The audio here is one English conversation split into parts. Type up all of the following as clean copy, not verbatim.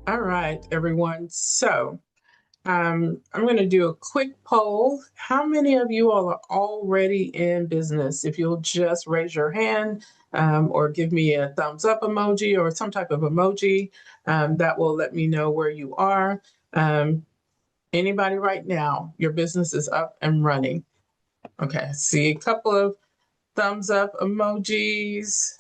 All right, everyone. I'm going to do a quick poll. How many of you all are already in business? If you'll just raise your hand or give me a thumbs up emoji or some type of emoji, that will let me know where you are. Um, Anybody right now, your business is up and running. Okay, I see a couple of thumbs up emojis.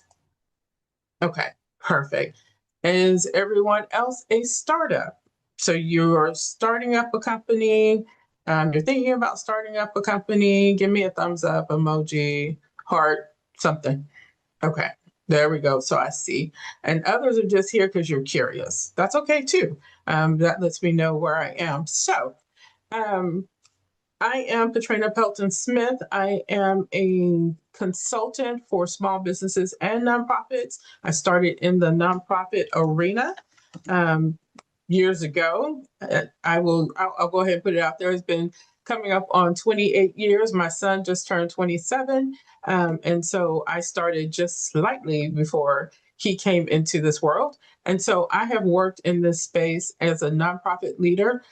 Okay, perfect. Is everyone else a startup? So you're starting up a company, you're thinking about starting up a company, give me a thumbs up, emoji, heart, something. Okay, there we go. So I see. And others are just here because you're curious. That's okay too. That lets me know where I am. Um, I am Patrina Pelton-Smith. I am a consultant for small businesses and nonprofits. I started in the nonprofit arena um, years ago. I'll go ahead and put it out there. It's been coming up on 28 years. My son just turned 27. And so I started just slightly before he came into this world. And so I have worked in this space as a nonprofit leader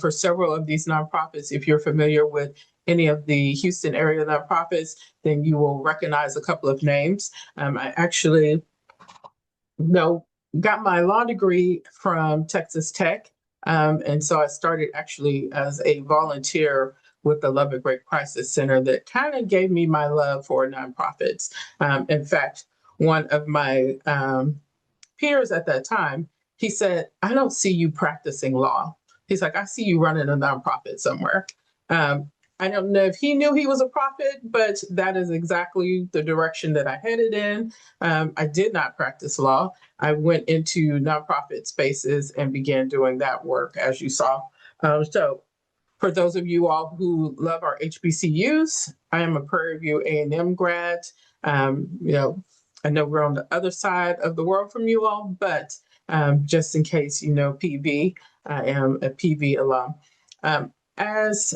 for several of these nonprofits. If you're familiar with any of the Houston area nonprofits, then you will recognize a couple of names. I actually know got my law degree from Texas Tech. And so I started actually as a volunteer with the Love at Great Crisis Center that kind of gave me my love for nonprofits. In fact, one of my peers at that time, he said, I don't see you practicing law. He's like, I see you running a nonprofit somewhere. Um, I don't know if he knew he was a prophet, but that is exactly the direction that I headed in. I did not practice law. I went into nonprofit spaces and began doing that work, as you saw. So, for those of you all who love our HBCUs, I am a Prairie View A&M grad. You know, I know we're on the other side of the world from you all, but just in case you know PV, I am a PV alum. As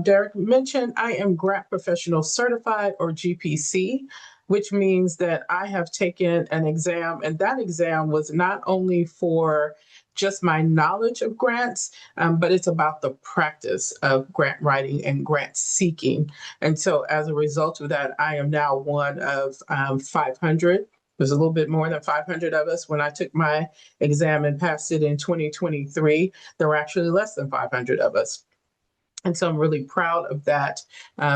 Derek mentioned, I am Grant Professional Certified or GPC, which means that I have taken an exam, and that exam was not only for just my knowledge of grants, but it's about the practice of grant writing and grant seeking. And so as a result of that, I am now one of 500. There's a little bit more than 500 of us. When I took my exam and passed it in 2023, there were actually less than 500 of us. And so I'm really proud of that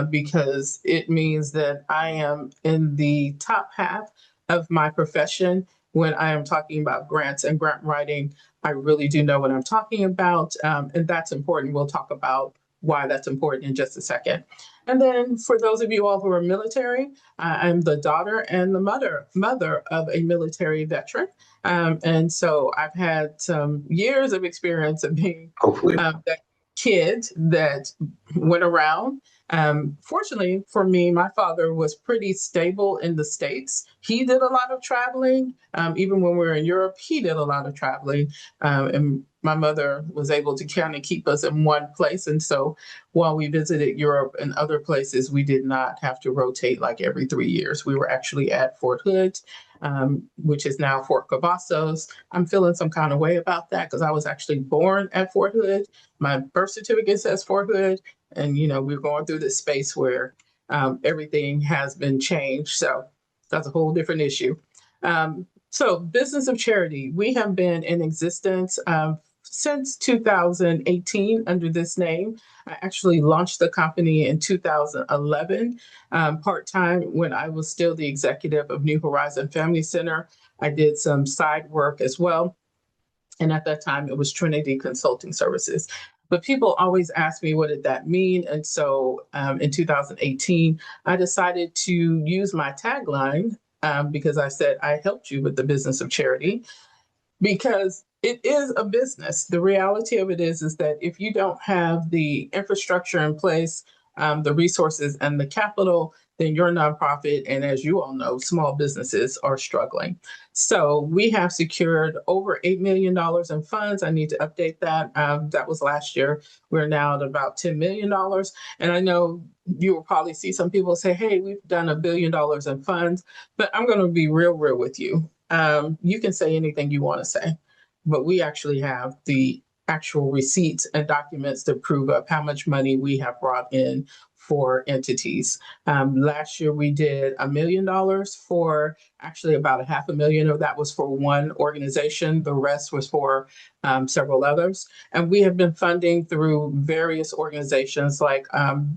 because it means that I am in the top half of my profession when I am talking about grants and grant writing. I really do know what I'm talking about, and that's important. We'll talk about why that's important in just a second. And then for those of you all who are military, I'm the daughter and the mother of a military veteran. And so I've had some years of experience of being that kid that went around. Fortunately for me, my father was pretty stable in the States. He did a lot of traveling. Even when we were in Europe, he did a lot of traveling. And my mother was able to kind of keep us in one place. And so while we visited Europe and other places, we did not have to rotate like every 3 years. We were actually at Fort Hood, which is now Fort Cavazos. I'm feeling some kind of way about that because I was actually born at Fort Hood. My birth certificate says Fort Hood, and we're going through this space where everything has been changed. So that's a whole different issue. So Business of Charity, we have been in existence since 2018 under this name. I actually launched the company in 2011, part-time when I was still the executive of New Horizon Family Center. I did some side work as well. And at that time, it was Trinity Consulting Services. But people always ask me, what did that mean? And so in 2018, I decided to use my tagline because I said, I helped you with the business of charity, because it is a business. The reality of it is that if you don't have the infrastructure in place, the resources and the capital, then your nonprofit, and as you all know, small businesses are struggling. So we have secured over $8 million in funds. I need to update that. That was last year. We're now at about $10 million. And I know you will probably see some people say, hey, we've done $1 billion in funds, but I'm going to be real with you. You can say anything you want to say. but we actually have the actual receipts and documents to prove up how much money we have brought in for entities. Last year we did $1 million for, actually about $500,000 of that was for one organization. The rest was for several others. And we have been funding through various organizations like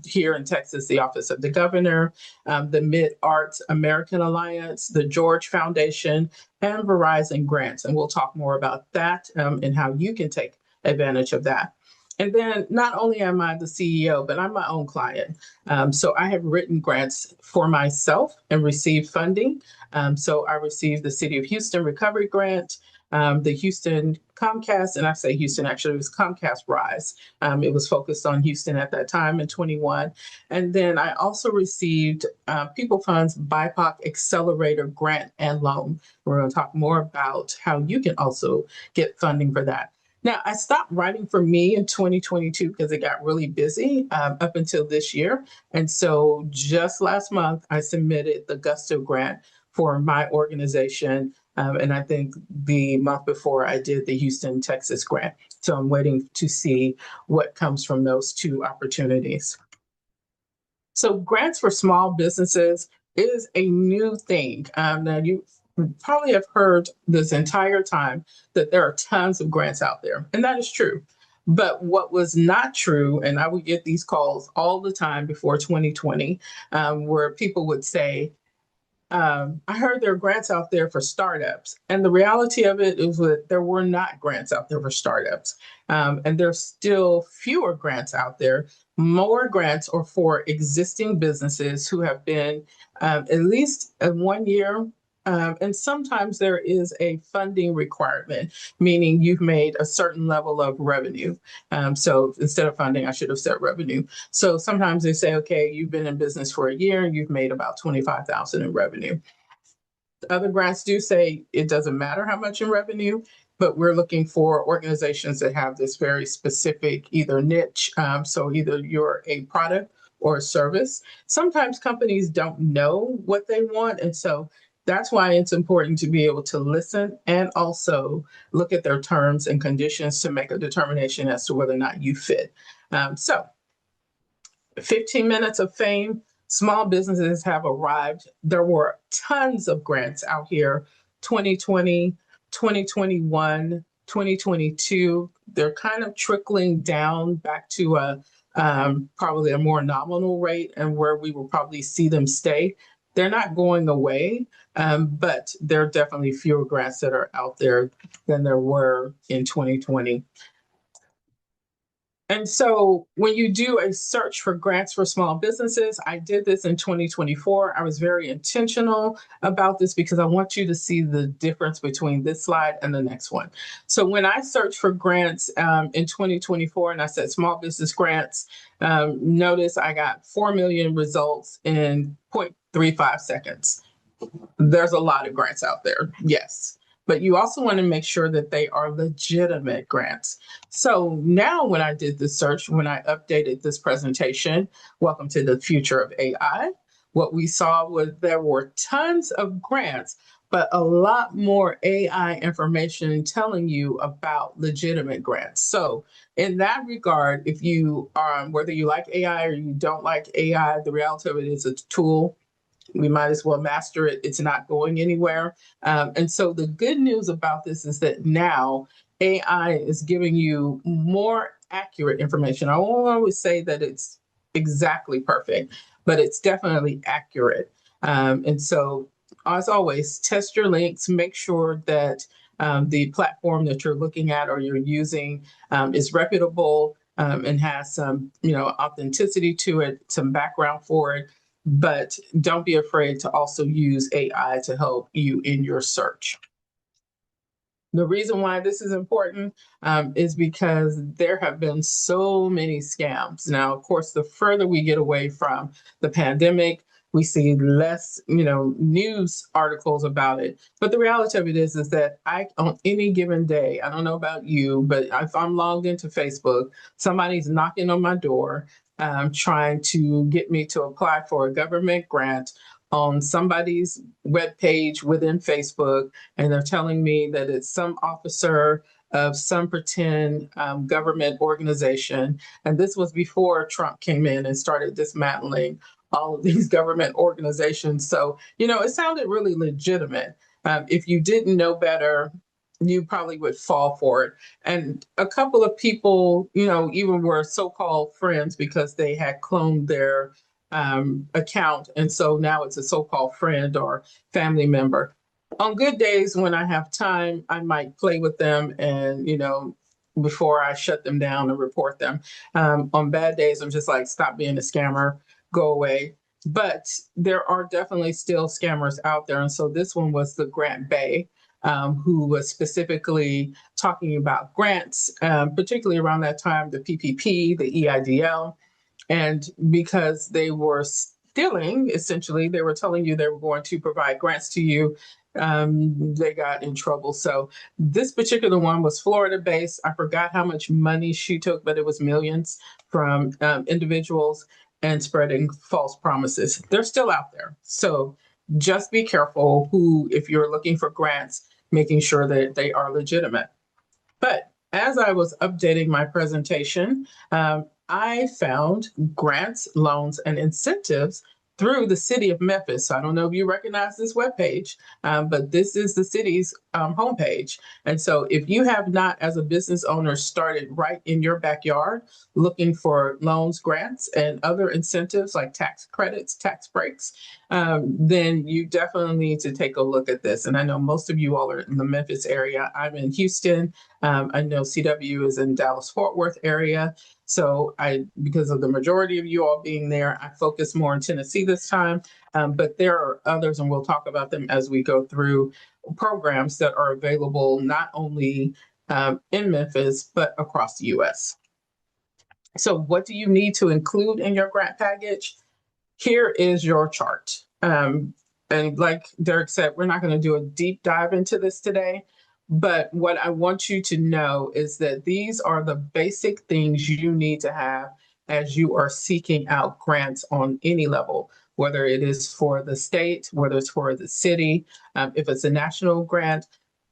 here in Texas, the Office of the Governor, the Mid-Arts American Alliance, the George Foundation, and Verizon grants. And we'll talk more about that and how you can take advantage of that. And then not only am I the CEO, but I'm my own client. So I have written grants for myself and received funding. So I received the City of Houston Recovery Grant, the Houston Comcast, and I say Houston, actually it was Comcast Rise. It was focused on Houston at that time in 21. And then I also received People Fund's BIPOC Accelerator Grant and Loan. We're going to talk more about how you can also get funding for that. Now, I stopped writing for me in 2022 because it got really busy up until this year. And so just last month, I submitted the Gusto grant for my organization. And I think the month before I did the Houston, Texas grant. So I'm waiting to see what comes from those two opportunities. So grants for small businesses is a new thing. Now you probably have heard this entire time that there are tons of grants out there, and that is true. But what was not true, and I would get these calls all the time before 2020, where people would say, I heard there are grants out there for startups. And the reality of it is that there were not grants out there for startups. And there's still fewer grants out there. More grants are for existing businesses who have been at least 1 year. And sometimes there is a funding requirement, meaning you've made a certain level of revenue. So instead of funding, I should have said revenue. So sometimes they say, okay, you've been in business for a year and you've made about 25,000 in revenue. Other grants do say it doesn't matter how much in revenue, but we're looking for organizations that have this very specific either niche. So either you're a product or a service. Sometimes companies don't know what they want. And so that's why it's important to be able to listen and also look at their terms and conditions to make a determination as to whether or not you fit. So 15 minutes of fame. Small businesses have arrived. There were tons of grants out here, 2020, 2021, 2022. They're kind of trickling down back to probably a more nominal rate and where we will probably see them stay. They're not going away, but there are definitely fewer grants that are out there than there were in 2020. And so when you do a search for grants for small businesses, I did this in 2024. I was very intentional about this because I want you to see the difference between this slide and the next one. So when I searched for grants in 2024 and I said small business grants, notice I got 4 million results in 0.35 seconds. There's a lot of grants out there, yes. But you also want to make sure that they are legitimate grants. So now when I did the search, when I updated this presentation, welcome to the future of AI, what we saw was there were tons of grants, but a lot more AI information telling you about legitimate grants. So in that regard, if you whether you like AI or you don't like AI, the reality of it is a tool. We might as well master it. It's not going anywhere. And so the good news about this is that now AI is giving you more accurate information. I won't always say that it's exactly perfect, but it's definitely accurate. And so as always, test your links, make sure that the platform that you're looking at or you're using is reputable and has some, authenticity to it, some background for it. But don't be afraid to also use AI to help you in your search. The reason why this is important is because there have been so many scams. Now, of course, the further we get away from the pandemic, we see less, news articles about it. But the reality of it is that on any given day, I don't know about you, but if I'm logged into Facebook, somebody's knocking on my door, trying to get me to apply for a government grant, on somebody's web page within Facebook, and they're telling me that it's some officer of some pretend government organization. And this was before Trump came in and started dismantling all of these government organizations. So, it sounded really legitimate. If you didn't know better, you probably would fall for it. And a couple of people, even were so-called friends because they had cloned their account. And so now it's a so-called friend or family member. On good days when I have time, I might play with them and, before I shut them down and report them. On bad days, I'm just like, stop being a scammer, go away. But there are definitely still scammers out there. And so this one was the Grant Bay, who was specifically talking about grants, particularly around that time, the PPP, the EIDL. And because they were stealing, essentially, they were telling you they were going to provide grants to you. They got in trouble. So this particular one was Florida based. I forgot how much money she took, but it was millions from individuals and spreading false promises. They're still out there. So just be careful if you're looking for grants, making sure that they are legitimate. But as I was updating my presentation, I found grants, loans, and incentives through the city of Memphis. So I don't know if you recognize this webpage, but this is the city's homepage. And so if you have not, as a business owner, started right in your backyard looking for loans, grants, and other incentives like tax credits, tax breaks, then you definitely need to take a look at this. And I know most of you all are in the Memphis area. I'm in Houston. I know CW is in Dallas-Fort Worth area. So because of the majority of you all being there, I focus more in Tennessee this time. But there are others, and we'll talk about them as we go through programs that are available not only in Memphis, but across the U.S. So what do you need to include in your grant package? Here is your chart. And like Derek said, we're not going to do a deep dive into this today. But what I want you to know is that these are the basic things you need to have as you are seeking out grants on any level, whether it is for the state, whether it's for the city, if it's a national grant.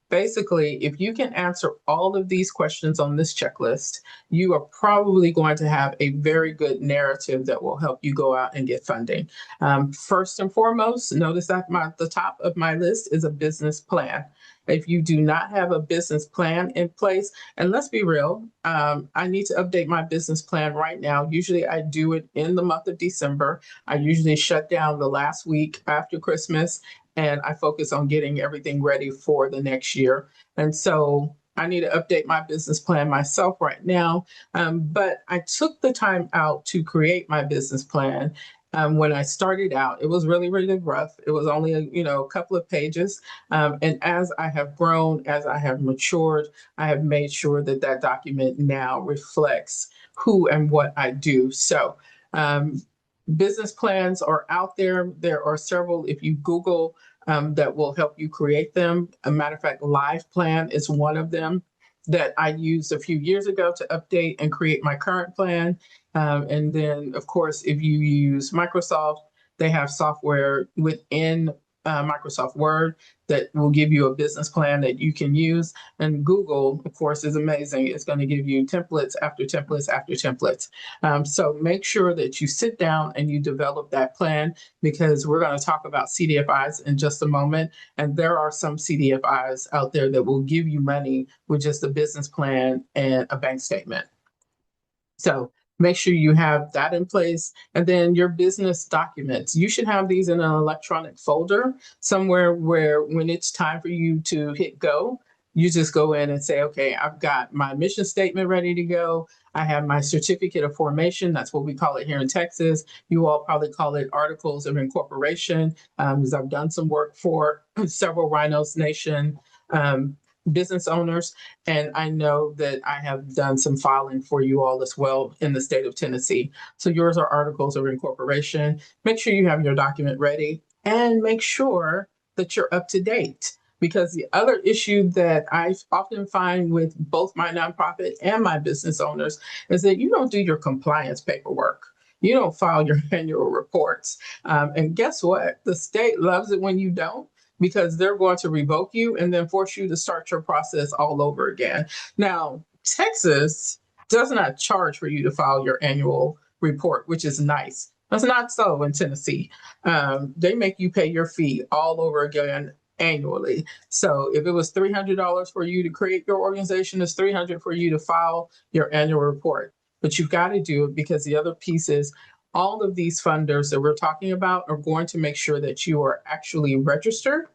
Basically, if you can answer all of these questions on this checklist, you are probably going to have a very good narrative that will help you go out and get funding. First and foremost, notice that the top of my list is a business plan. If you do not have a business plan in place, and let's be real, I need to update my business plan right now. Usually I do it in the month of December. I usually shut down the last week after Christmas, and I focus on getting everything ready for the next year. And so I need to update my business plan myself right now. But I took the time out to create my business plan. When I started out, it was really, really rough. It was only a couple of pages. And as I have grown, as I have matured, I have made sure that that document now reflects who and what I do. So business plans are out there. There are several, if you Google, that will help you create them. A matter of fact, Live Plan is one of them that I used a few years ago to update and create my current plan. And then, of course, if you use Microsoft, they have software within Microsoft Word that will give you a business plan that you can use. And Google, of course, is amazing. It's going to give you templates after templates after templates. So make sure that you sit down and you develop that plan, because we're going to talk about CDFIs in just a moment. And there are some CDFIs out there that will give you money with just a business plan and a bank statement. So make sure you have that in place. And then your business documents, you should have these in an electronic folder somewhere where when it's time for you to hit go, you just go in and say, okay, I've got my mission statement ready to go. I have my certificate of formation. That's what we call it here in Texas. You all probably call it articles of incorporation, because I've done some work for several Rhinos Nation business owners. And I know that I have done some filing for you all as well in the state of Tennessee. So yours are articles of incorporation. Make sure you have your document ready and make sure that you're up to date. Because the other issue that I often find with both my nonprofit and my business owners is that you don't do your compliance paperwork. you don't file your annual reports. And guess what? The state loves it when you don't, because they're going to revoke you and then force you to start your process all over again. Now, Texas does not charge for you to file your annual report, which is nice. That's not so in Tennessee. They make you pay your fee all over again annually. So if it was $300 for you to create your organization, it's $300 for you to file your annual report. But you've got to do it, because the other piece is all of these funders that we're talking about are going to make sure that you are actually registered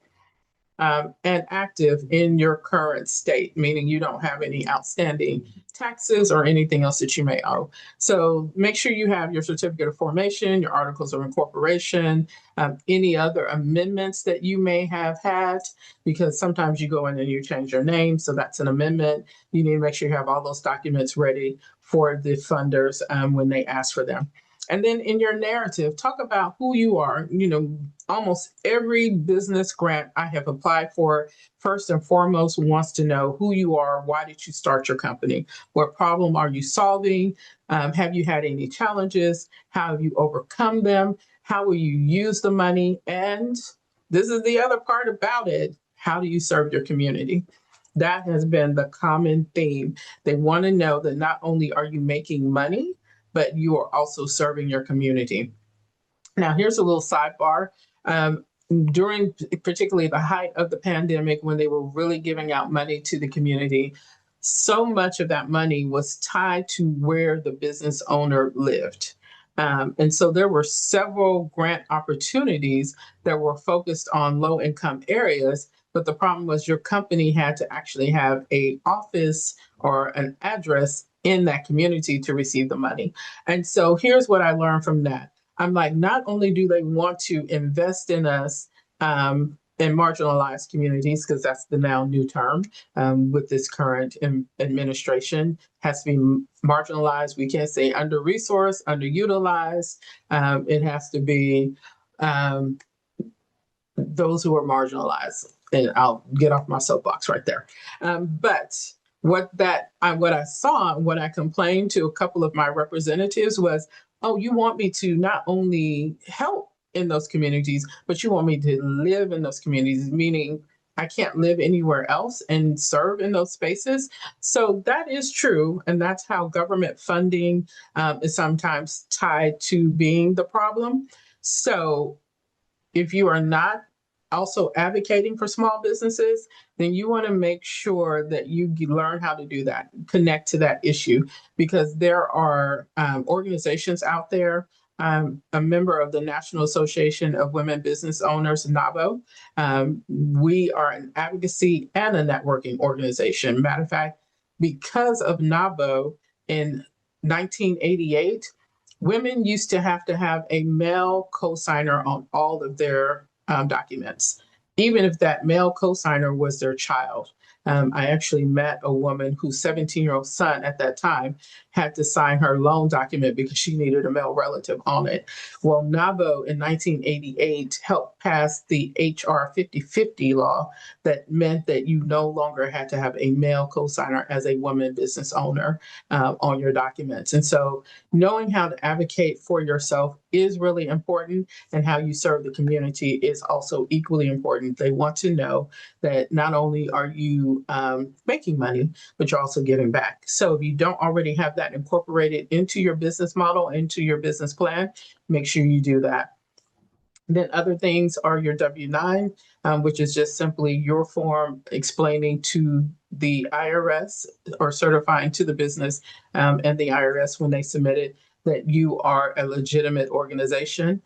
and active in your current state, meaning you don't have any outstanding taxes or anything else that you may owe. So make sure you have your certificate of formation, your articles of incorporation, any other amendments that you may have had, because sometimes you go in and you change your name, so that's an amendment. You need to make sure you have all those documents ready for the funders when they ask for them. And then in your narrative, talk about who you are. Almost every business grant I have applied for, first and foremost, wants to know who you are. Why did you start your company? What problem are you solving? Have you had any challenges? How have you overcome them? How will you use the money? And this is the other part about it. How do you serve your community? That has been the common theme. They want to know that not only are you making money, but you are also serving your community. Now, here's a little sidebar. During particularly the height of the pandemic, when they were really giving out money to the community, so much of that money was tied to where the business owner lived. And so there were several grant opportunities that were focused on low income areas. But the problem was your company had to actually have an office or an address in that community to receive the money. And so here's what I learned from that. I'm like, not only do they want to invest in us in marginalized communities, because that's the now new term with this current administration, has to be marginalized. We can't say under-resourced, underutilized. It has to be those who are marginalized. And I'll get off my soapbox right there. But what I saw, what I complained to a couple of my representatives was, oh, you want me to not only help in those communities, but you want me to live in those communities, meaning I can't live anywhere else and serve in those spaces. So that is true. And that's how government funding is sometimes tied to being the problem. So if you are not also advocating for small businesses, then you want to make sure that you learn how to do that, connect to that issue, because there are organizations out there. I'm a member of the National Association of Women Business Owners, NAWBO. We are an advocacy and a networking organization. Matter of fact, because of NAWBO in 1988, women used to have a male co-signer on all of their documents, even if that male co-signer was their child. I actually met a woman whose 17-year-old son at that time had to sign her loan document because she needed a male relative on it. Well, NAWBO in 1988 helped pass the HR 5050 law that meant that you no longer had to have a male co-signer as a woman business owner on your documents. And so knowing how to advocate for yourself is really important, and how you serve the community is also equally important. They want to know that not only are you making money, but you're also giving back. So if you don't already have that incorporated into your business model, into your business plan, make sure you do that. Then other things are your W-9, which is just simply your form explaining to the IRS or certifying to the business and the IRS when they submit it that you are a legitimate organization.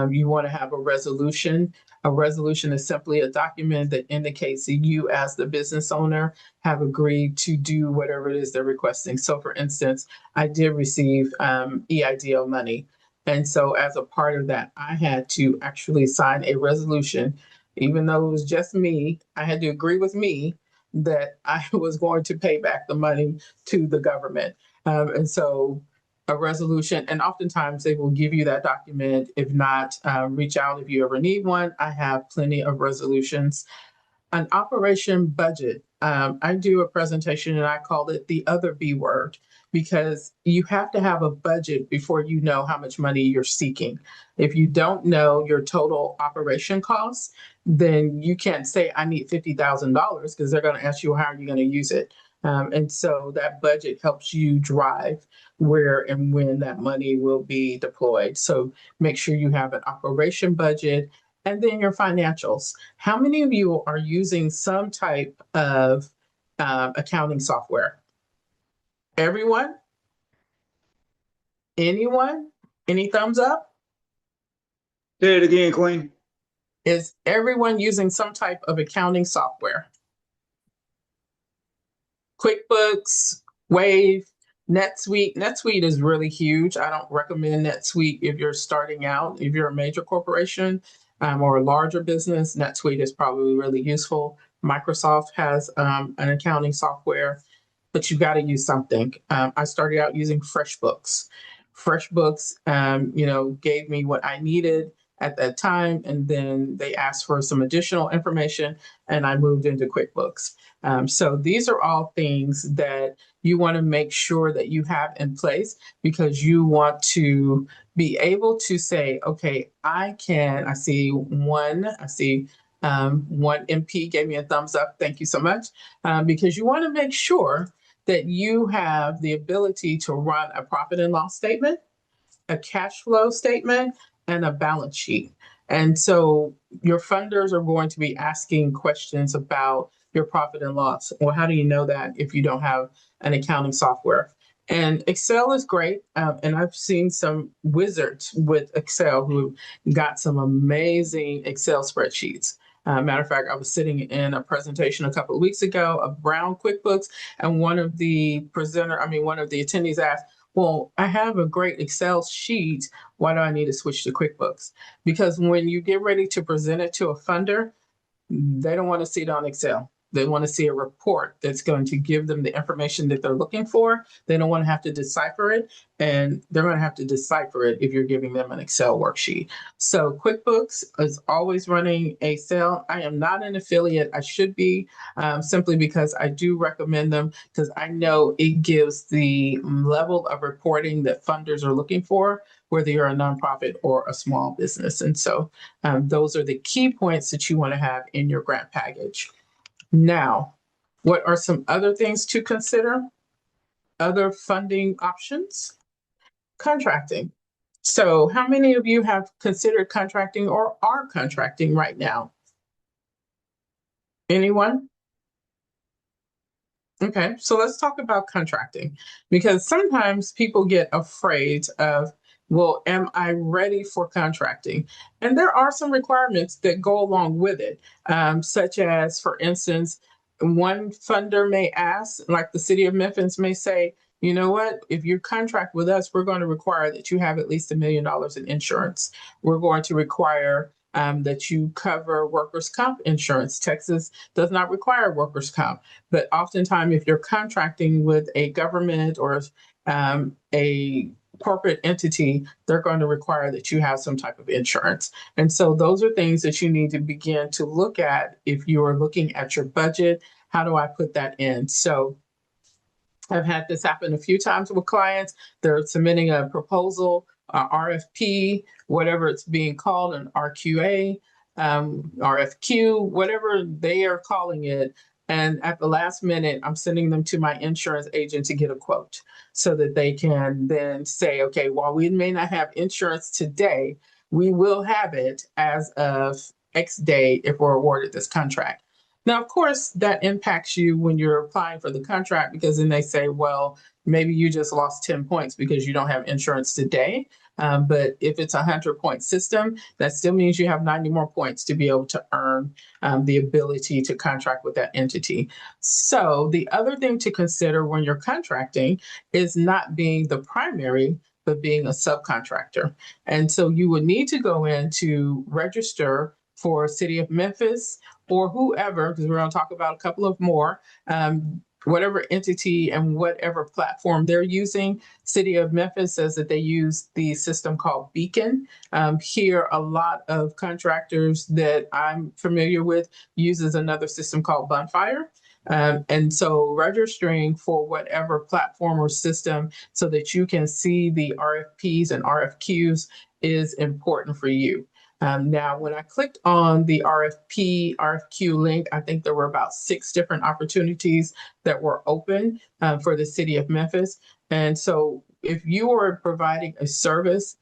You want to have a resolution. A resolution is simply a document that indicates that you, as the business owner, have agreed to do whatever it is they're requesting. So, for instance, I did receive EIDL money. And so as a part of that, I had to actually sign a resolution. Even though it was just me, I had to agree with me that I was going to pay back the money to the government. And so a resolution, and oftentimes they will give you that document. If not, reach out if you ever need one. I have plenty of resolutions. An operation budget. I do a presentation and I call it the other B word. because you have to have a budget before you know how much money you're seeking. If you don't know your total operation costs, then you can't say, I need $50,000, because they're going to ask you, how are you going to use it? And so that budget helps you drive where and when that money will be deployed. So make sure you have an operation budget, and then your financials. How many of you are using some type of accounting software? Everyone? Anyone? Any thumbs up? Say it again, Queen. Is everyone using some type of accounting software? QuickBooks, Wave, NetSuite. NetSuite is really huge. I don't recommend NetSuite if you're starting out. If you're a major corporation or a larger business, NetSuite is probably really useful. Microsoft has an accounting software, but you got to use something. I started out using FreshBooks. FreshBooks, gave me what I needed at that time, and then they asked for some additional information, and I moved into QuickBooks. So these are all things that you want to make sure that you have in place, because you want to be able to say, okay, I see one MP gave me a thumbs up. Thank you so much. Because you want to make sure that you have the ability to run a profit and loss statement, a cash flow statement, and a balance sheet. And so your funders are going to be asking questions about your profit and loss. Well, how do you know that if you don't have an accounting software? And Excel is great. And I've seen some wizards with Excel who got some amazing Excel spreadsheets. Matter of fact, I was sitting in a presentation a couple of weeks ago of Brown QuickBooks, and one of the attendees asked, well, I have a great Excel sheet. Why do I need to switch to QuickBooks? Because when you get ready to present it to a funder, they don't want to see it on Excel. They want to see a report that's going to give them the information that they're looking for. They don't want to have to decipher it, and they're going to have to decipher it if you're giving them an Excel worksheet. So QuickBooks is always running Excel. I am not an affiliate. I should be, simply because I do recommend them, because I know it gives the level of reporting that funders are looking for, whether you're a nonprofit or a small business. And so those are the key points that you want to have in your grant package. Now, what are some other things to consider? Other funding options? Contracting. So how many of you have considered contracting or are contracting right now? Anyone? Okay, so let's talk about contracting, because sometimes people get afraid of, well, am I ready for contracting? And there are some requirements that go along with it, such as, for instance, one funder may ask, like the city of Memphis may say, you know what, if you contract with us, we're going to require that you have at least $1 million in insurance. We're going to require that you cover workers' comp insurance. Texas does not require workers' comp. But oftentimes, if you're contracting with a government or a corporate entity, they're going to require that you have some type of insurance. And so those are things that you need to begin to look at if you are looking at your budget. How do I put that in? So I've had this happen a few times with clients. They're submitting a proposal, RFP, whatever it's being called, an RQA, RFQ, whatever they are calling it. And at the last minute, I'm sending them to my insurance agent to get a quote so that they can then say, okay, while we may not have insurance today, we will have it as of X day if we're awarded this contract. Now, of course, that impacts you when you're applying for the contract, because then they say, well, maybe you just lost 10 points because you don't have insurance today. But if it's a 100-point system, that still means you have 90 more points to be able to earn the ability to contract with that entity. So the other thing to consider when you're contracting is not being the primary, but being a subcontractor. And so you would need to go in to register for City of Memphis or whoever, because we're going to talk about a couple of more, whatever entity and whatever platform they're using. City of Memphis says that they use the system called Beacon. Here, a lot of contractors that I'm familiar with uses another system called Bonfire. And so registering for whatever platform or system so that you can see the RFPs and RFQs is important for you. Now, when I clicked on the RFQ link, I think there were about 6 different opportunities that were open for the city of Memphis. And so if you are providing a service,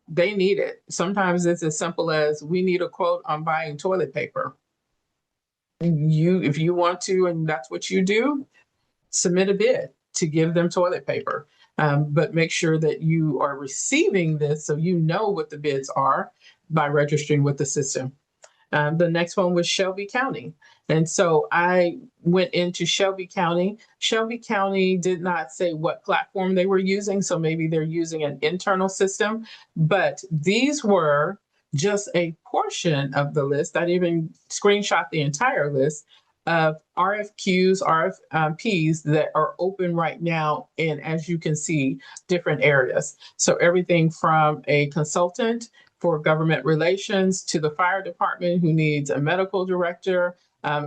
they need it. Sometimes it's as simple as we need a quote on buying toilet paper. If you want to, and that's what you do, submit a bid to give them toilet paper. But make sure that you are receiving this so you know what the bids are by registering with the system. The next one was Shelby County. And so I went into Shelby County. Shelby County did not say what platform they were using, so maybe they're using an internal system, but these were just a portion of the list. I didn't even screenshot the entire list of RFQs, RFPs that are open right now in, as you can see, different areas. So everything from a consultant for government relations to the fire department who needs a medical director,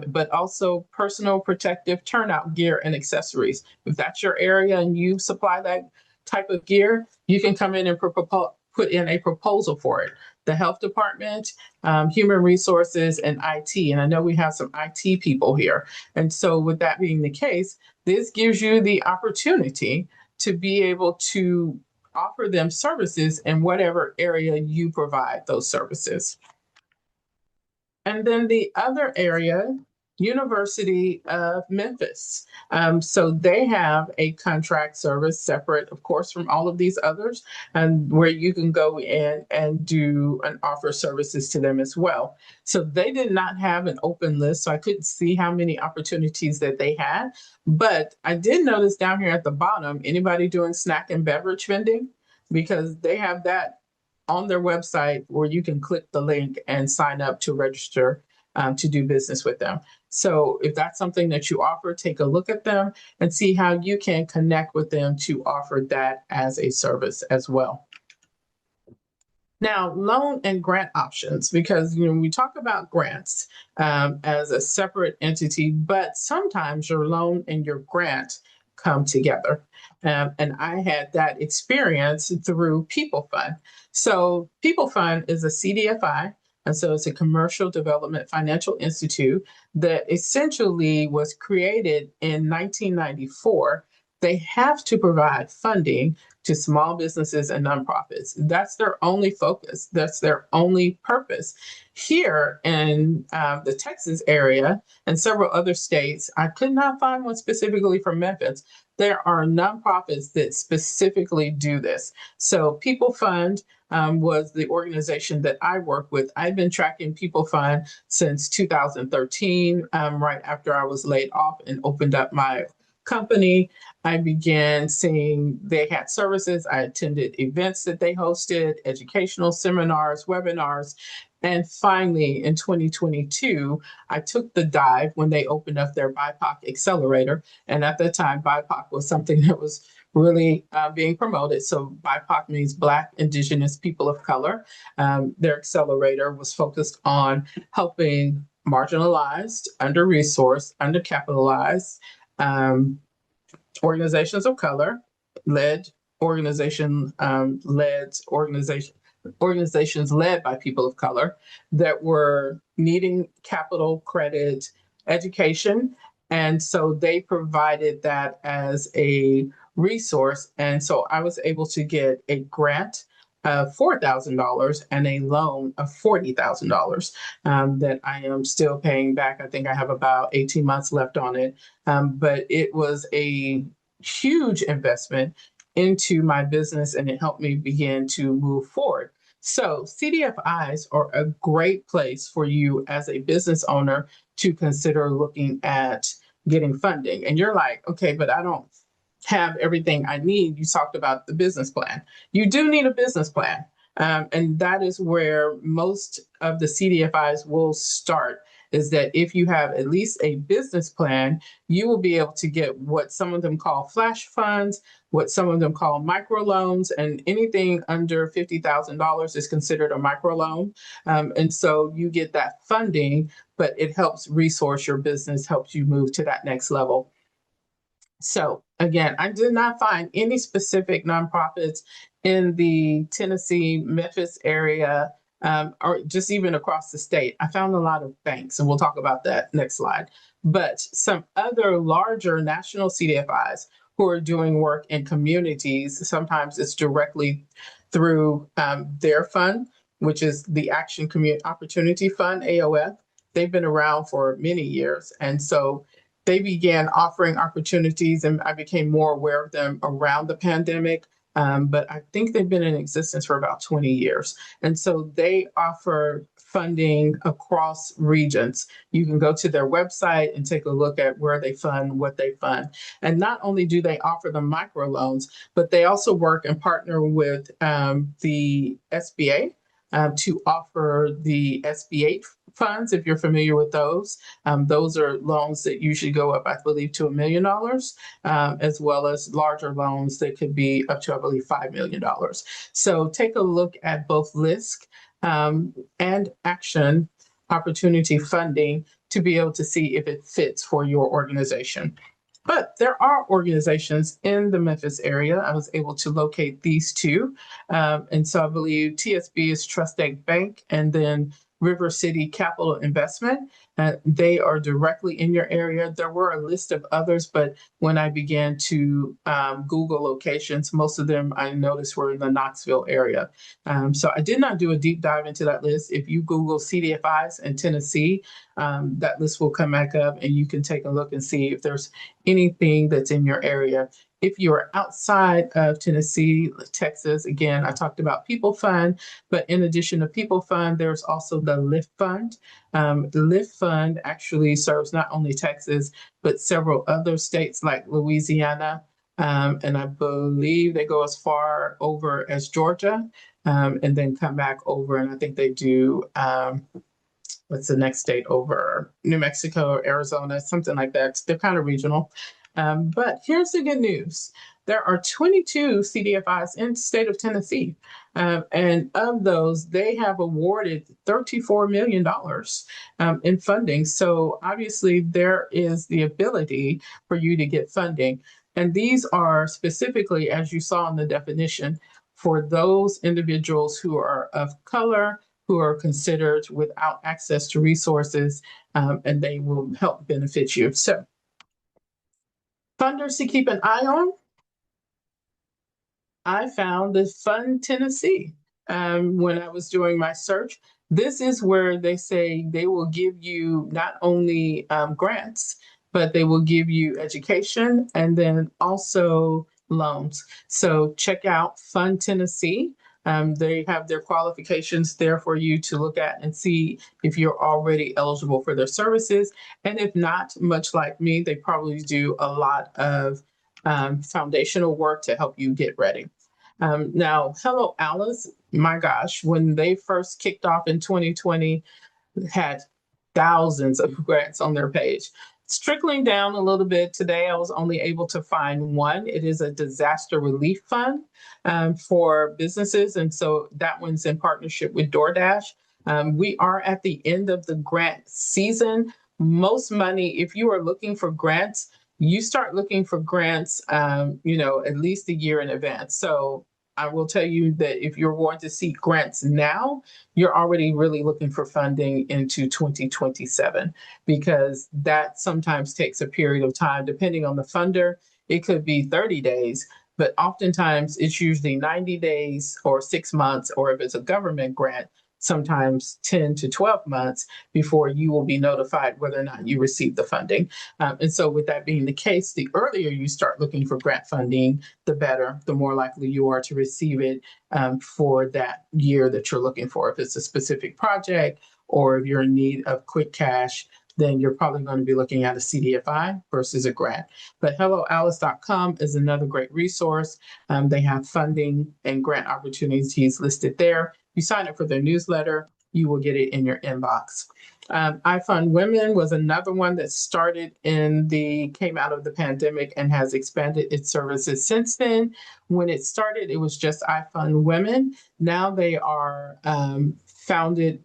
but also personal protective turnout gear and accessories. If that's your area and you supply that type of gear, you can come in and put in a proposal for it. The health department, human resources, and IT. And I know we have some IT people here. And so with that being the case, this gives you the opportunity to be able to offer them services in whatever area you provide those services. And then the other area, University of Memphis. So they have a contract service separate, of course, from all of these others, and where you can go in and do and offer services to them as well. So they did not have an open list, so I couldn't see how many opportunities that they had. But I did notice down here at the bottom, anybody doing snack and beverage vending? Because they have that on their website where you can click the link and sign up to register to do business with them. So if that's something that you offer, take a look at them and see how you can connect with them to offer that as a service as well. Now, loan and grant options, because we talk about grants as a separate entity, but sometimes your loan and your grant come together. And I had that experience through People Fund. So People Fund is a CDFI, and so it's a commercial development financial institute that essentially was created in 1994. They have to provide funding to small businesses and nonprofits. That's their only focus. That's their only purpose. Here in the Texas area and several other states, I could not find one specifically for Memphis. There are nonprofits that specifically do this. So People Fund was the organization that I work with. I've been tracking People Fund since 2013, right after I was laid off and opened up my company. I began seeing they had services. I attended events that they hosted, educational seminars, webinars. And finally, in 2022, I took the dive when they opened up their BIPOC accelerator. And at that time, BIPOC was something that was really being promoted. So BIPOC means Black, Indigenous, People of Color. Their accelerator was focused on helping marginalized, under-resourced, undercapitalized organizations of color, organizations led by people of color that were needing capital, credit, education. And so they provided that as a resource. And so I was able to get a grant of $4,000 and a loan of $40,000 that I am still paying back. I think I have about 18 months left on it. But it was a huge investment into my business and it helped me begin to move forward. So CDFIs are a great place for you as a business owner to consider looking at getting funding. And you're like, okay, but I don't have everything I need. You talked about the business plan. You do need a business plan. And that is where most of the CDFIs will start, is that if you have at least a business plan, you will be able to get what some of them call flash funds, what some of them call microloans, and anything under $50,000 is considered a microloan. And so you get that funding, but it helps resource your business, helps you move to that next level. So again, I did not find any specific nonprofits in the Tennessee, Memphis area, or just even across the state. I found a lot of banks, and we'll talk about that next slide. But some other larger national CDFIs who are doing work in communities, sometimes it's directly through their fund, which is the Action Community Opportunity Fund, AOF. They've been around for many years. And so they began offering opportunities, and I became more aware of them around the pandemic. But I think they've been in existence for about 20 years. And so they offer funding across regions. You can go to their website and take a look at where they fund, what they fund. And not only do they offer the microloans, but they also work and partner with the SBA to offer the SB8 funds, if you're familiar with those. Those are loans that usually go up, I believe, to $1 million, as well as larger loans that could be up to, I believe, $5 million. So take a look at both LISC and Action Opportunity Funding to be able to see if it fits for your organization. But there are organizations in the Memphis area. I was able to locate these two. And so I believe TSB is Trust Egg Bank, and then River City Capital Investment. They are directly in your area. There were a list of others, but when I began to Google locations, most of them I noticed were in the Knoxville area. So I did not do a deep dive into that list. If you Google CDFIs in Tennessee, that list will come back up, and you can take a look and see if there's anything that's in your area. If you are outside of Tennessee, Texas, again, I talked about People Fund, but in addition to People Fund, there's also the LIFT Fund. The LIFT Fund actually serves not only Texas, but several other states like Louisiana, and I believe they go as far over as Georgia, and then come back over, and I think they do, what's the next state over? New Mexico or Arizona, something like that. They're kind of regional. But here's the good news. There are 22 CDFIs in the state of Tennessee. And of those, they have awarded $34 million in funding. So obviously there is the ability for you to get funding. And these are specifically, as you saw in the definition, for those individuals who are of color, who are considered without access to resources, and they will help benefit you. So funders to keep an eye on, I found the Fund Tennessee when I was doing my search. This is where they say they will give you not only grants, but they will give you education and then also loans. So check out Fund Tennessee. They have their qualifications there for you to look at and see if you're already eligible for their services. And if not, much like me, they probably do a lot of foundational work to help you get ready. Now, Hello Alice, my gosh, when they first kicked off in 2020, had thousands of grants on their page. It's trickling down a little bit. Today, I was only able to find one. It is a disaster relief fund for businesses. And so that one's in partnership with DoorDash. We are at the end of the grant season. Most money, if you are looking for grants, you start looking for grants, at least a year in advance. So I will tell you that if you're going to seek grants now, you're already really looking for funding into 2027, because that sometimes takes a period of time, depending on the funder. It could be 30 days, but oftentimes it's usually 90 days or 6 months, or if it's a government grant, sometimes 10 to 12 months before you will be notified whether or not you receive the funding. And so with that being the case, the earlier you start looking for grant funding, the better, the more likely you are to receive it for that year that you're looking for. If it's a specific project or if you're in need of quick cash, then you're probably going to be looking at a CDFI versus a grant. But helloalice.com is another great resource. They have funding and grant opportunities listed there. You sign up for their newsletter, you will get it in your inbox. I Fund Women was another one that came out of the pandemic and has expanded its services since then. When it started, it was just I Fund Women. Now they are founded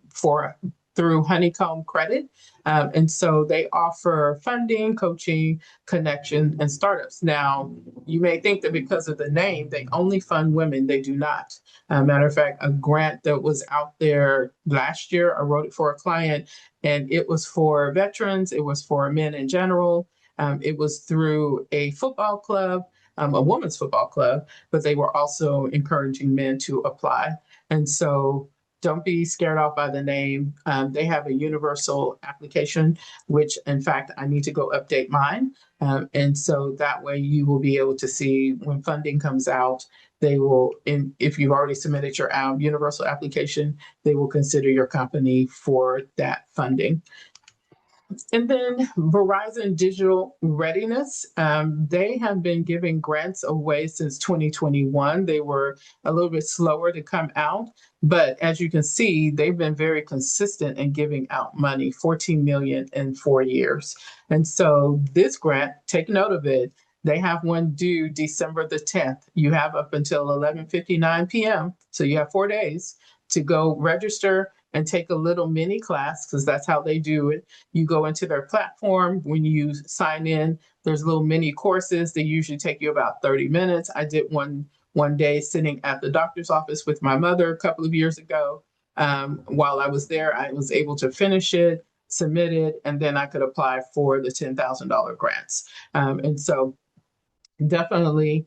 through Honeycomb Credit. And so they offer funding, coaching, connection, and startups. Now, you may think that because of the name, they only fund women. They do not. Matter of fact, a grant that was out there last year, I wrote it for a client, and it was for veterans, it was for men in general. It was through a football club, a women's football club, but they were also encouraging men to apply. And so don't be scared off by the name. They have a universal application, which in fact, I need to go update mine. And so that way you will be able to see when funding comes out, if you've already submitted your universal application, they will consider your company for that funding. And then Verizon Digital Readiness, they have been giving grants away since 2021. They were a little bit slower to come out, but as you can see, they've been very consistent in giving out money, 14 million in 4 years. And so this grant, take note of it. They have one due December the 10th. You have up until 11:59 p.m. So you have 4 days to go register and take a little mini class, because that's how they do it. You go into their platform. When you sign in, there's little mini courses. They usually take you about 30 minutes. I did one day sitting at the doctor's office with my mother a couple of years ago. While I was there, I was able to finish it, submit it, and then I could apply for the $10,000 grants. And so definitely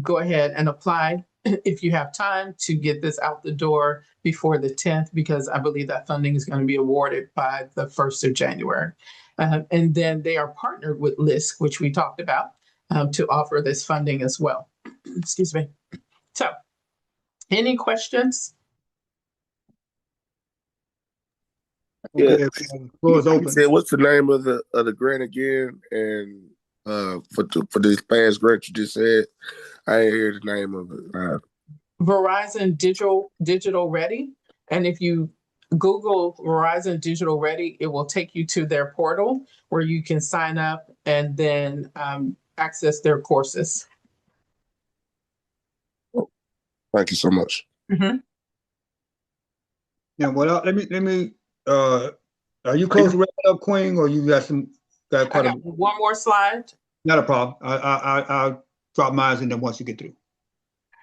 go ahead and apply if you have time to get this out the door before the 10th, because I believe that funding is going to be awarded by the 1st of January. And then they are partnered with LISC, which we talked about, to offer this funding as well. Excuse me. So, any questions? Okay, floor is open. Said, what's the name of the grant again? And for this past grant you just said, I ain't hear the name of it. Verizon Digital Ready. And if you Google Verizon Digital Ready, it will take you to their portal where you can sign up and then access their courses. Thank you so much. Mm-hmm. Now, well, let me. Are you close to wrapping up, Queen, or you got quite a? One more slide. Not a problem. I'll drop mine in there once you get through.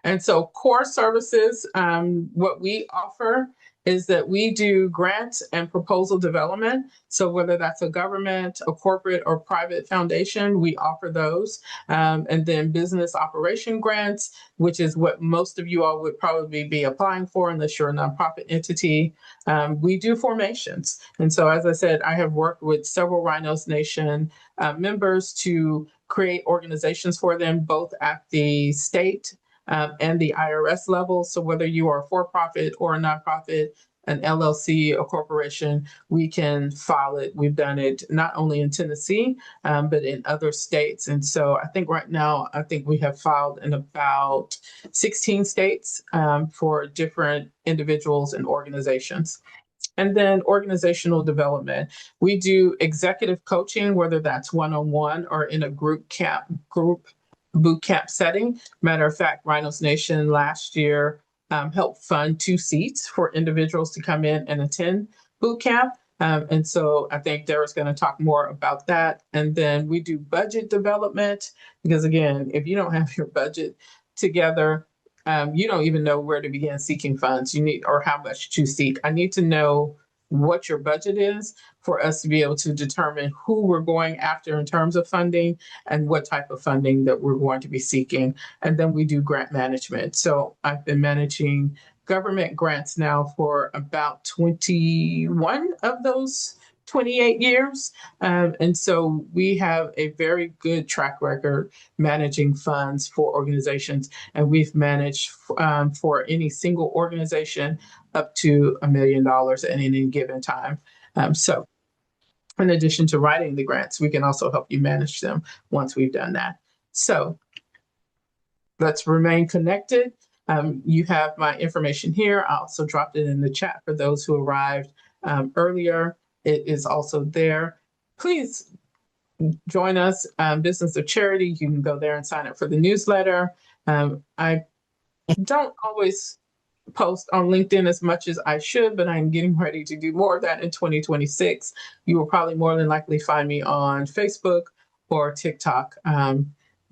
And so core services, what we offer is that we do grant and proposal development. So whether that's a government, a corporate, or private foundation, we offer those. And then business operation grants, which is what most of you all would probably be applying for unless you're a nonprofit entity. We do formations. And so, as I said, I have worked with several Rhinos Nation members to create organizations for them, both at the state and the IRS level. So whether you are a for-profit or a nonprofit, an LLC, a corporation, we can file it. We've done it not only in Tennessee, but in other states. And so I think right now, we have filed in about 16 states for different individuals and organizations. And then organizational development. We do executive coaching, whether that's one-on-one or in a group boot camp setting. Matter of fact, Rhinos Nation last year helped fund 2 seats for individuals to come in and attend boot camp. And so I think Derek's going to talk more about that. And then we do budget development, because again, if you don't have your budget together, you don't even know where to begin seeking funds. Or how much to seek. I need to know what your budget is for us to be able to determine who we're going after in terms of funding and what type of funding that we're going to be seeking. And then we do grant management. So I've been managing government grants now for about 21 of those 28 years. And so we have a very good track record managing funds for organizations. And we've managed for any single organization up to $1 million at any given time. So in addition to writing the grants, we can also help you manage them once we've done that. So let's remain connected. You have my information here. I also dropped it in the chat for those who arrived earlier. It is also there. Please join us, Business of Charity. You can go there and sign up for the newsletter. I don't always post on LinkedIn as much as I should, but I'm getting ready to do more of that in 2026. You will probably more than likely find me on Facebook or TikTok.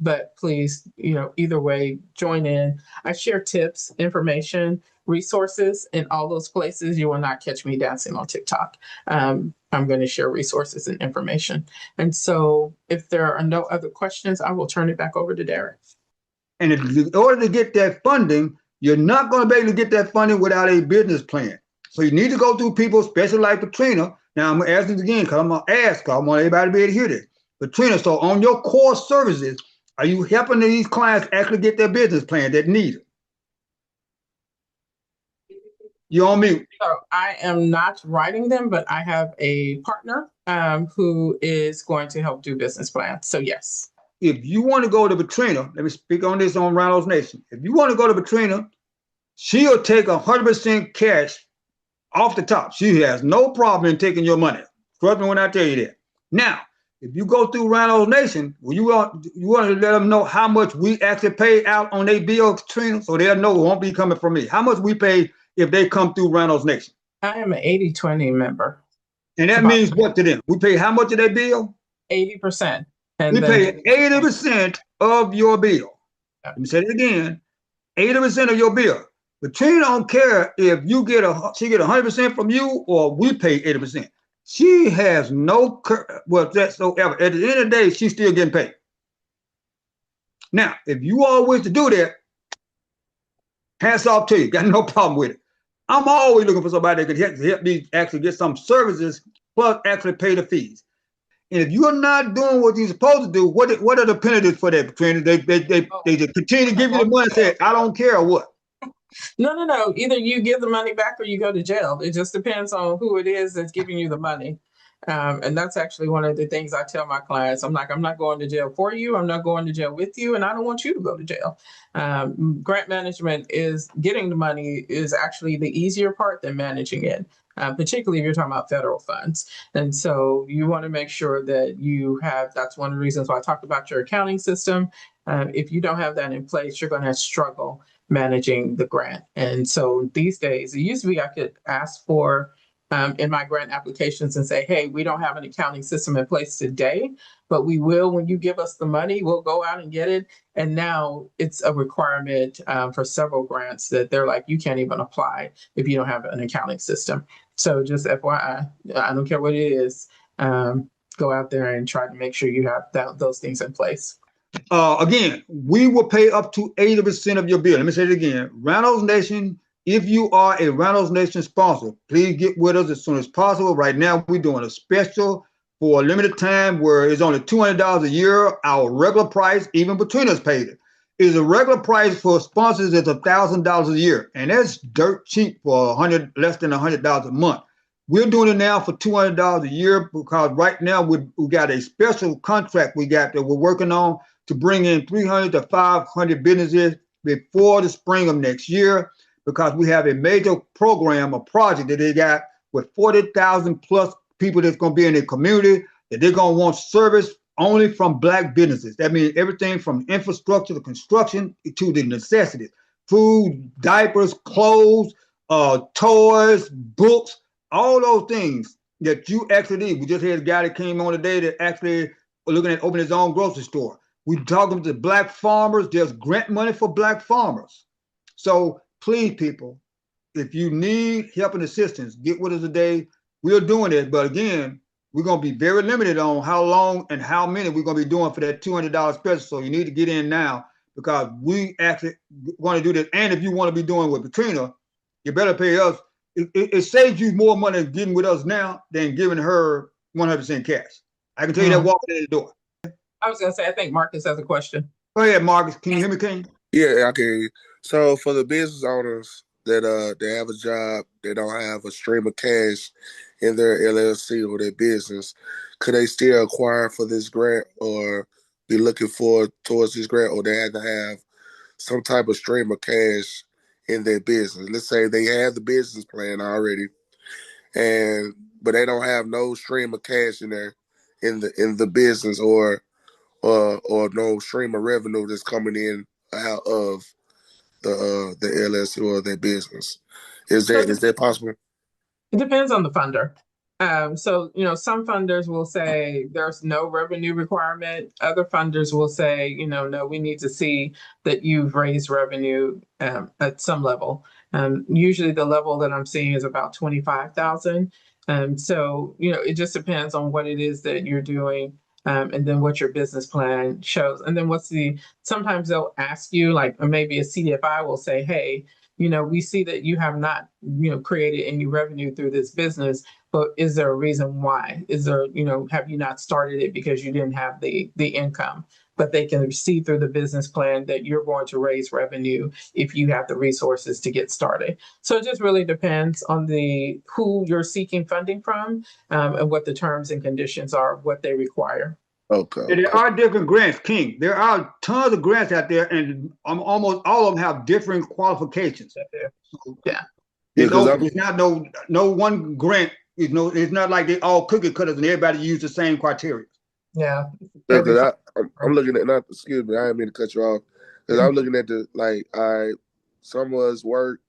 But please, either way, join in. I share tips, information, resources in all those places. You will not catch me dancing on TikTok. I'm going to share resources and information. And so if there are no other questions, I will turn it back over to Derek. And in order to get that funding, you're not going to be able to get that funding without a business plan. So you need to go through people, especially like Patrina. Now, I'm going to ask this again because I'm going to ask. I want everybody to be able to hear this. Patrina, so on your core services, are you helping these clients actually get their business plan that need it? You're on mute. So I am not writing them, but I have a partner who is going to help do business plans. So yes. If you want to go to Patrina, let me speak on this on Reynolds Nation. If you want to go to Patrina, she'll take 100% cash off the top. She has no problem in taking your money. Trust me when I tell you that. Now, if you go through Reynolds Nation, well, you want to let them know how much we actually pay out on their bill, Patrina, so they'll know it won't be coming from me. How much we pay if they come through Reynolds Nation? I am an 80-20 member. And that means what to them? We pay how much of their bill? 80%. We pay 80% of your bill. Let me say it again. 80% of your bill. But she don't care if you get she get 100% from you or we pay 80%. She has no whatsoever. At the end of the day, she's still getting paid. Now, if you all wish to do that, hats off to you. Got no problem with it. I'm always looking for somebody that can help me actually get some services plus actually pay the fees. And if you're not doing what you're supposed to do, what are the penalties for that, Patrina? They just continue to give you the money and say, I don't care or what? No. Either you give the money back or you go to jail. It just depends on who it is that's giving you the money. And that's actually one of the things I tell my clients. I'm not going to jail for you. I'm not going to jail with you. And I don't want you to go to jail. Grant management is getting the money is actually the easier part than managing it. Particularly if you're talking about federal funds. And so you want to make sure that you have, that's one of the reasons why I talked about your accounting system. If you don't have that in place, you're going to struggle managing the grant. And so these days, it used to be I could ask for in my grant applications and say, hey, we don't have an accounting system in place today, but we will when you give us the money, we'll go out and get it. And now it's a requirement for several grants that they're like, you can't even apply if you don't have an accounting system. So just FYI, I don't care what it is, go out there and try to make sure you have those things in place. Again, we will pay up to 80% of your bill. Let me say it again. Reynolds Nation, if you are a Reynolds Nation sponsor, please get with us as soon as possible. Right now, we're doing a special for a limited time where it's only $200 a year. Our regular price, even Patrina's paid it, is a regular price for sponsors is $1,000 a year. And that's dirt cheap for less than $100 a month. We're doing it now for $200 a year because right now we got a special contract we got that we're working on to bring in 300 to 500 businesses before the spring of next year, because we have a major program, a project that they got with 40,000 plus people that's going to be in the community that they're going to want service only from Black businesses. That means everything from infrastructure to construction to the necessities, food, diapers, clothes, toys, books, all those things that you actually need. We just had a guy that came on today that actually looking at opening his own grocery store. We're talking to Black farmers. There's grant money for Black farmers. So please, people, if you need help and assistance, get with us today. We're doing it. But again, we're going to be very limited on how long and how many we're going to be doing for that $200 special. So you need to get in now because we actually want to do this. And if you want to be doing with Patrina, you better pay us. It saves you more money getting with us now than giving her 100% cash. I can tell you that walking in the door. I was going to say, I think Marcus has a question. Go ahead, Marcus. Can you hear me, King? Yeah, I can. So for the business owners that they have a job, they don't have a stream of cash in their LLC or their business, could they still acquire for this grant or be looking for towards this grant, or they have to have some type of stream of cash in their business? Let's say they have the business plan already and but they don't have no stream of cash in there in the business or no stream of revenue that's coming in out of the LLC or their business. Is So that possible? it depends on the funder. So, some funders will say there's no revenue requirement. Other funders will say, no, we need to see that you've raised revenue at some level. Usually the level that I'm seeing is about 25,000. So, it just depends on what it is that you're doing. And then what your business plan shows. And then sometimes they'll ask you, like, or maybe a CDFI will say, hey, we see that you have not, created any revenue through this business, but is there a reason why? Is there, have you not started it because you didn't have the income? But they can see through the business plan that you're going to raise revenue if you have the resources to get started. So it just really depends on who you're seeking funding from, and what the terms and conditions are, what they require. Okay. There are different grants, King. There are tons of grants out there, and almost all of them have different qualifications. Yeah. It's not no one grant. It's not like they all cookie cutters and everybody use the same criteria. Yeah. Because I'm looking at, not, excuse me, I didn't mean to cut you off. Because I'm looking at some of us work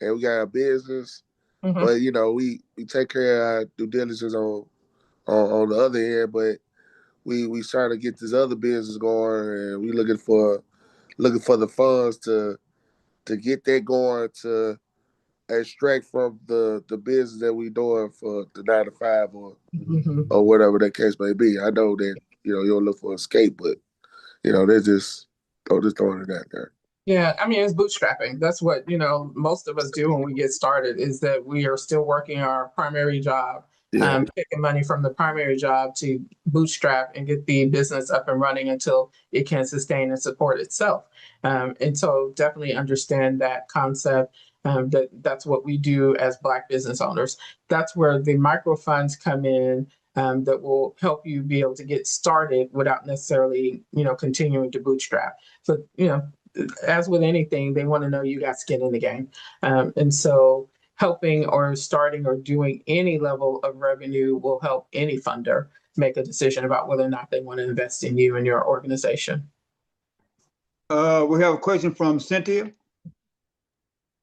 and we got a business, but we take care of our due diligence on the other end, but we trying to get this other business going, and we looking for the funds to get that going, to extract from the business that we doing for the 9 to 5 or whatever that case may be. I know that you don't look for escape, but they're just throwing it out there. Yeah, I mean, it's bootstrapping. That's what, most of us do when we get started, is that we are still working our primary job, taking money from the primary job to bootstrap and get the business up and running until it can sustain and support itself. And so definitely understand that concept. That's what we do as Black business owners. That's where the micro funds come in, that will help you be able to get started without necessarily, continuing to bootstrap. So, as with anything, they want to know you got skin in the game. And so helping or starting or doing any level of revenue will help any funder make a decision about whether or not they want to invest in you and your organization. We have a question from Cynthia.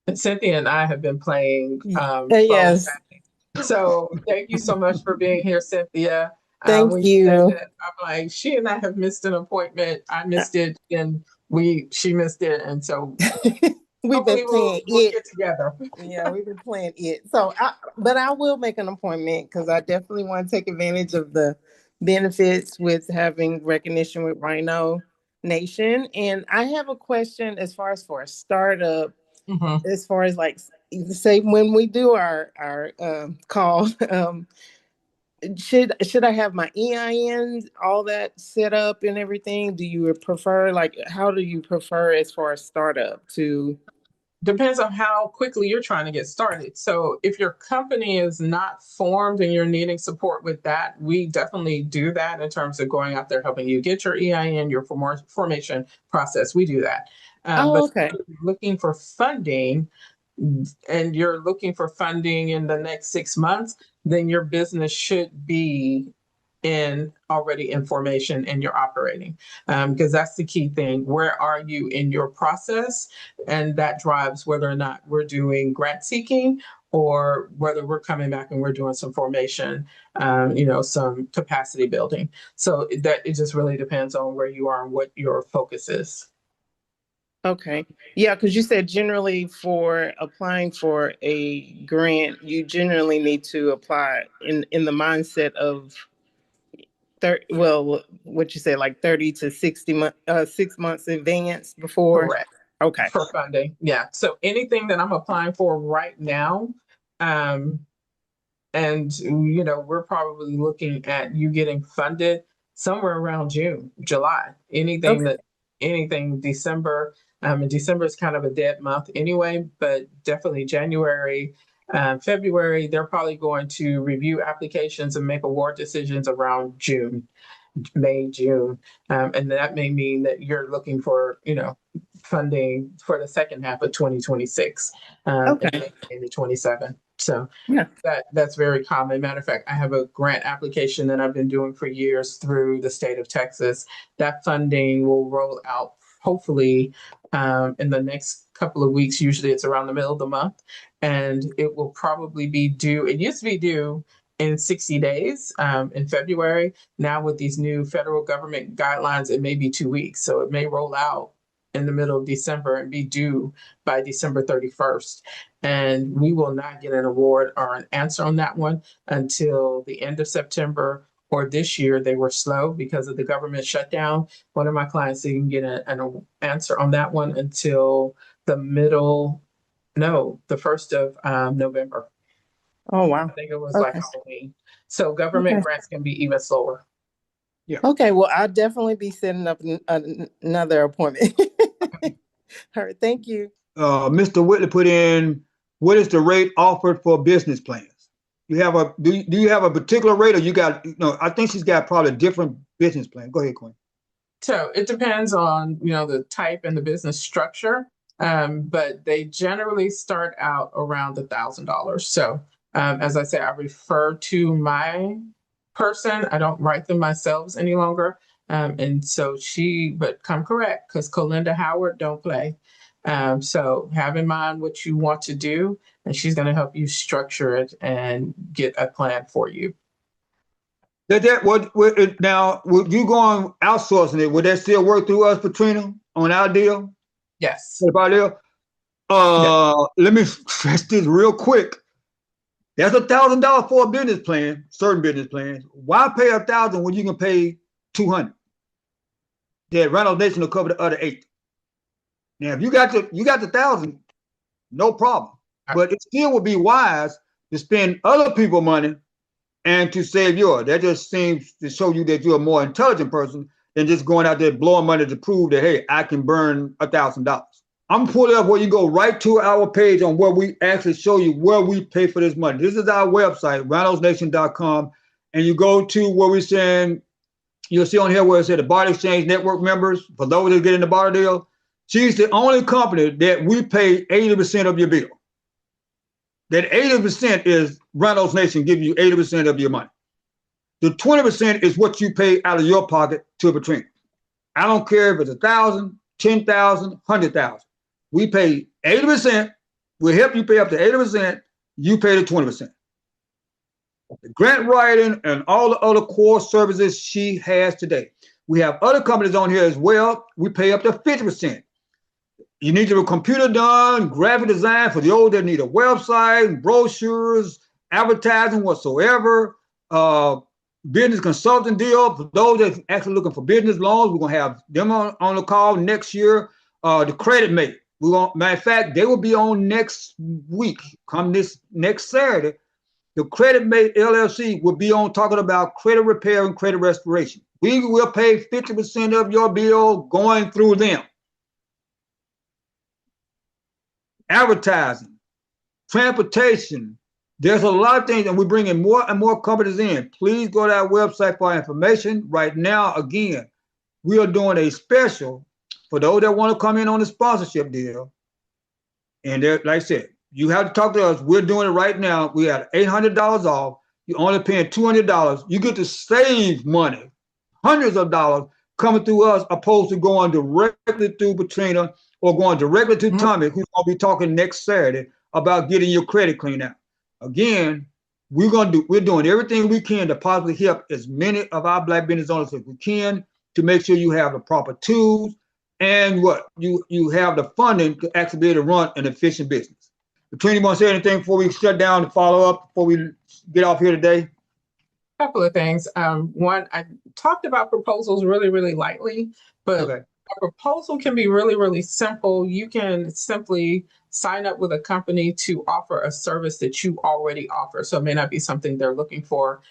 And Cynthia and I have been playing yes. So thank you so much for being here, Cynthia. Thank you. I'm like, she and I have missed an appointment. I missed it, and she missed it, and so we've been playing we'll get together. Yeah, we've been playing it. So, but I will make an appointment because I definitely want to take advantage of the benefits with having recognition with Rhino Nation. And I have a question as far as for a startup, as far as like, say when we do our call, should I have my EIN, all that set up and everything? Do you prefer, how do you prefer as far as startup to? Depends on how quickly you're trying to get started. So if your company is not formed and you're needing support with that, we definitely do that in terms of going out there, helping you get your EIN, your formation process. We do that. Okay. But if you're looking for funding, and you're looking for funding in the next 6 months, then your business should be already in formation and you're operating, because that's the key thing. Where are you in your process? And that drives whether or not we're doing grant seeking or whether we're coming back and we're doing some formation, some capacity building. So that it just really depends on where you are and what your focus is. Okay. Yeah, because you said generally for applying for a grant, you generally need to apply in the mindset of what you say, like 30 to 60 6 months in advance before. Correct. Okay. For funding. Yeah. So anything that I'm applying for right now, and we're probably looking at you getting funded somewhere around June, July. Anything December. And December is kind of a dead month anyway, but definitely January, February, they're probably going to review applications and make award decisions around June, May, June. And that may mean that you're looking for, funding for the second half of 2026, Okay. and maybe 27. So Yeah. that's very common. Matter of fact, I have a grant application that I've been doing for years through the state of Texas. That funding will roll out hopefully in the next couple of weeks. Usually it's around the middle of the month, and it will probably be due. It used to be due in 60 days in February. Now with these new federal government guidelines, it may be 2 weeks. So it may roll out in the middle of December and be due by December 31st. And we will not get an award or an answer on that one until the end of September, or this year they were slow because of the government shutdown. One of my clients didn't get an answer on that one until the first of November. Oh, wow. I think it was like Okay. Halloween. So government Okay. grants can be even slower. Okay. Well, I'll definitely be setting up another appointment. All right. Thank you. Mr. Whitley put in, what is the rate offered for business plans? You have a do you have a particular rate, or you got, I think she's got probably a different business plan. Go ahead, Quinn. So it depends on, the type and the business structure. But they generally start out around $1,000. So as I say, I refer to my person. I don't write them myself any longer. And so but come correct, because Colinda Howard don't play. So have in mind what you want to do, and she's going to help you structure it and get a plan for you. Now, would you go on outsourcing it? Would that still work through us, Patrina, on our deal? Yes. Let me stress this real quick. That's $1,000 for a business plan, certain business plans. Why pay $1,000 when you can pay $200? That Reynolds Nation will cover the other $8. Now, if you got the $1,000, no problem. But it still would be wise to spend other people's money and to save yours. That just seems to show you that you're a more intelligent person than just going out there blowing money to prove that, hey, I can burn $1,000. I'm pulling up where you go right to our page on where we actually show you where we pay for this money. This is our website, reynoldsnation.com. And you go to where we're saying, you'll see on here where it said the Barter Exchange Network members, for those that get in the barter deal. She's the only company that we pay 80% of your bill. That 80% is Reynolds Nation give you 80% of your money. The 20% is what you pay out of your pocket to Patrina. I don't care if it's 1,000, 10,000, 100,000. We pay 80%. We help you pay up to 80%. You pay the 20%. The grant writing and all the other core services she has today. We have other companies on here as well. We pay up to 50%. You need your computer done, graphic design for those that need a website, brochures, advertising whatsoever, business consulting deal. For those that actually looking for business loans, we're going to have them on the call next year. The credit mate. Matter of fact, they will be on next week, come this next Saturday. The Credit Mate LLC will be on talking about credit repair and credit restoration. We will pay 50% of your bill going through them. Advertising, transportation. There's a lot of things, and we're bringing more and more companies in. Please go to our website for information. Right now, again, we are doing a special for those that want to come in on the sponsorship deal. And like I said, you have to talk to us. We're doing it right now. We have $800 off. You're only paying $200. You get to save money, hundreds of dollars coming through us, opposed to going directly through Patrina or going directly to Tommy, who's going to be talking next Saturday about getting your credit cleaned out. Again, we're doing everything we can to possibly help as many of our Black business owners as we can to make sure you have the proper tools and you have the funding to actually be able to run an efficient business. Patrina, you want to say anything before we shut down to follow up, before we get off here today? A couple of things. One, I talked about proposals really, really lightly, but a proposal can be really, really simple. You can simply sign up with a company to offer a service that you already offer. So it may not be something they're looking for,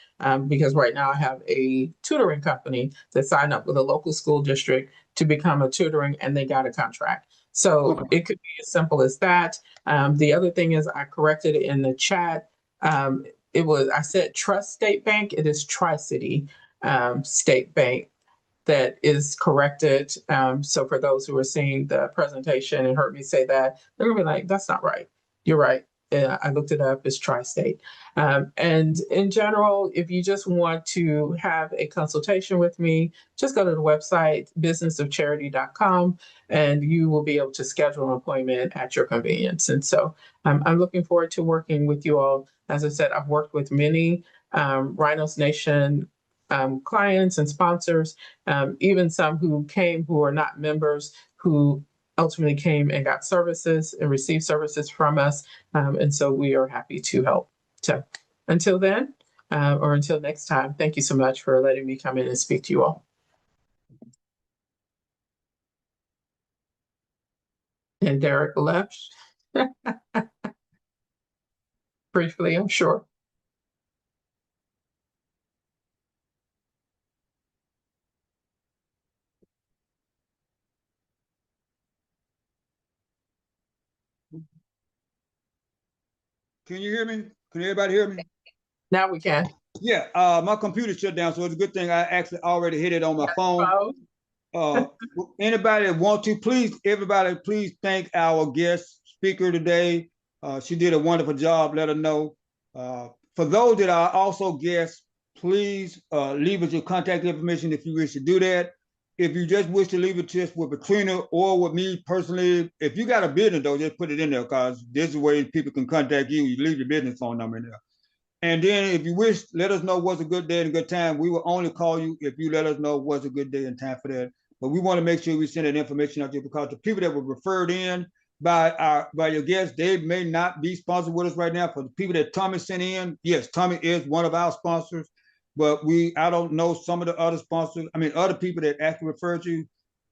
because right now I have a tutoring company that signed up with a local school district to become a tutoring, and they got a contract. So it could be as simple as that. The other thing is I corrected it in the chat. I said Trust State Bank. It is Tri-City State Bank that is corrected. So for those who are seeing the presentation and heard me say that, they're gonna be like, that's not right. You're right. I looked it up, it's tri-state. And in general, if you just want to have a consultation with me, just go to the website, businessofcharity.com, and you will be able to schedule an appointment at your convenience. And so I'm looking forward to working with you all. As I said, I've worked with many Rhinos Nation clients and sponsors, even some who came who are not members, who ultimately came and got services and received services from us. And so we are happy to help. So until then, or until next time, thank you so much for letting me come in and speak to you all. And Derek left. Briefly, I'm sure. Can you hear me? Can everybody hear me? Now we can. Yeah, my computer shut down, so it's a good thing I actually already hit it on my phone. Anybody that want to, please, everybody, please thank our guest speaker today. She did a wonderful job. Let her know. For those that are also guests, please leave us your contact information if you wish to do that. If you just wish to leave it just with Patrina or with me personally, if you got a business though, just put it in there because this is the way people can contact you. You leave your business phone number in there. And then if you wish, let us know what's a good day and a good time. We will only call you if you let us know what's a good day and time for that. But we want to make sure we send that information out there because the people that were referred in by your guests, they may not be sponsored with us right now. For the people that Tommy sent in, yes, Tommy is one of our sponsors. But I don't know some of the other sponsors. I mean, other people that actually referred you.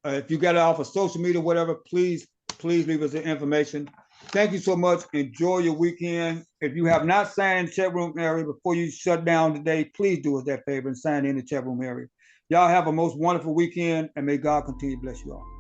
If you got it off of social media, whatever, please leave us the information. Thank you so much. Enjoy your weekend. If you have not signed in the chat room area before you shut down today, please do us that favor and sign in the chat room area. Y'all have a most wonderful weekend, and may God continue to bless you all.